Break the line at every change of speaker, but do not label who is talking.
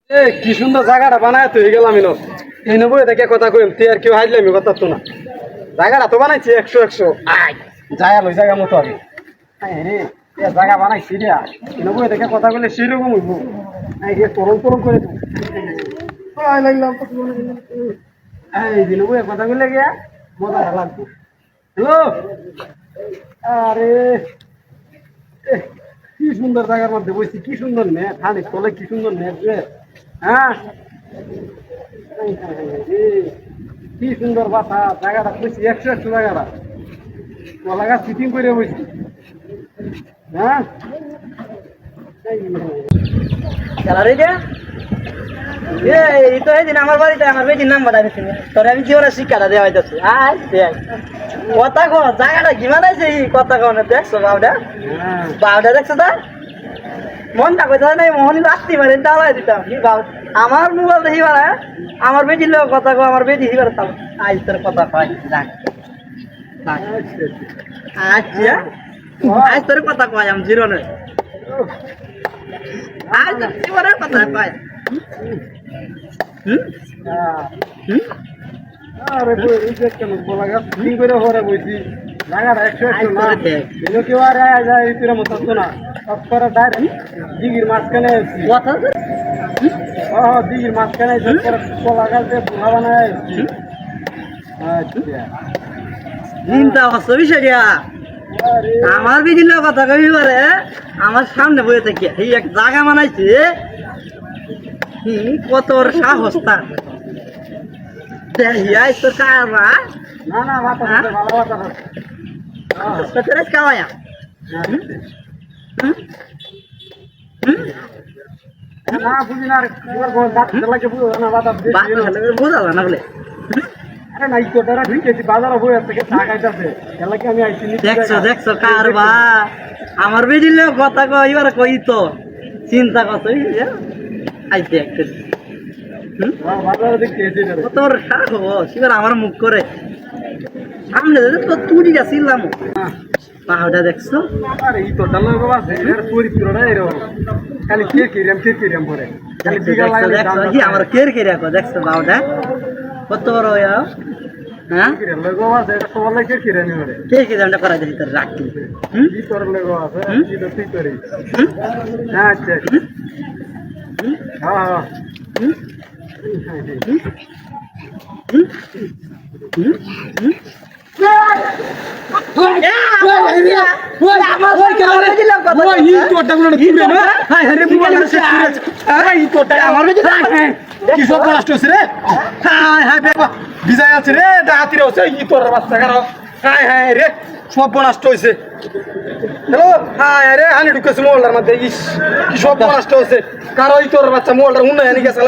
এ কি সুন্দর জায়গাটা বানায় তো গেলাম এলো এই নবই দেখে কথা কইম তুই আর কেউ হাইলে আমি কথা তো না জায়গাটা তো বানাইছি 100 আয় যায় লই জায়গা মতো আগে হ্যাঁ রে এ জায়গা বানাইছি রে এই নবই দেখে কথা কইলে সেরকম হইব এই যে তরল তরল করে তো আয় লাগলাম তো এই দিন নবই কথা কইলে গিয়া মজা লাগবে হ্যালো আরে কি সুন্দর জায়গার মধ্যে বসছি কি সুন্দর নেট হানি তলে কি সুন্দর নেট রে হ্যাঁ কি সুন্দর বাতা জায়গাটা বসছি 100 জায়গাটা কলা গাছ ফিটিং করে বসছি হ্যাঁ
এই তো এই দিন আমার বাড়িতে আমার বেটির নাম বাড়াইছি তোর আমি জীবনের শিক্ষাটা দেওয়া হইতেছে আয় দেখ কথা কো জায়গাটা কি বানাইছে কথা কো না দেখছো বাবুটা বাবুটা দেখছো তা মনটা কইতা নাই মোহন রাত্রি মারে দাওয়াই দিতাম কি বাবু আমার মোবাইল দেখি বাড়া আমার বেটির লোক কথা কো আমার বেটি হিবার তাও আজ তোর কথা কয় যাক আচ্ছা আজ তোর কথা কয় আমি জীবনের আজ তোর জীবনের কথা কয়
আরে বই রিজেক্ট কেন কলা গাছ ফিটিং করে হরে বসছি জায়গাটা 100 না এলো কেউ আর যায় তোর মতো তো না সবকরা ডাইরেক্ট দিঘির মাঝখানে আছি
কথা
ও দিঘির মাঝখানে কলা গাছ দিয়ে পোলা বানায় আচ্ছা
চিন্তা করছো বিষয়টা আমার বিভিন্ন কথা কবি পারে আমার সামনে বয়ে থেকে এই এক জায়গা বানাইছে কত ওর সাহস তার তোর কারবা
না না মাথা ভালো কথা
খাওয়ায়া
না বুঝি না লাগে বুঝো না বাতা
বোঝালো না বলে
আরে না ইকো টাকা ঠিক আছে বাজারে বই থেকে টাকাইতাছে এলাকে আমি আইছি
দেখছো দেখছো কারবা আমার বেদিলে কথা কই এবার কই তো চিন্তা করছো আইতে একটা
বাজারে দেখতে এসে যাবে
তোর সাহস এবার আমার মুখ করে সামনে তো তুই যাচ্ছিলাম পাহাড়টা দেখছো
আরে ই তো ডালার বাবা এর পরিত্রটা এরকম খালি কে কিরাম করে খালি বিঘা
দেখছো কি আমার কের রাখো দেখছো বাবাটা কত বড় হ্যাঁ
কিরাম লাগো বাবা এটা সবার লাগে কিরাম করে
কিরামটা করা দিই তোর রাখি
কি তোর লাগো আছে কি তো তুই করে হ্যাঁ আচ্ছা হ্যাঁ হ্যাঁ বিজয় আছে রে ডাহাতির হচ্ছে ই তোর বাচ্চা কারো হ্যাঁ হ্যাঁ রে সব নষ্ট হয়েছে হ্যালো হ্যাঁ রে হানি ঢুকেছে মোল্ডার মধ্যে কি সব নষ্ট হয়েছে কারো ই তোর বাচ্চা মোল্ডার উন্নয়ন গেছে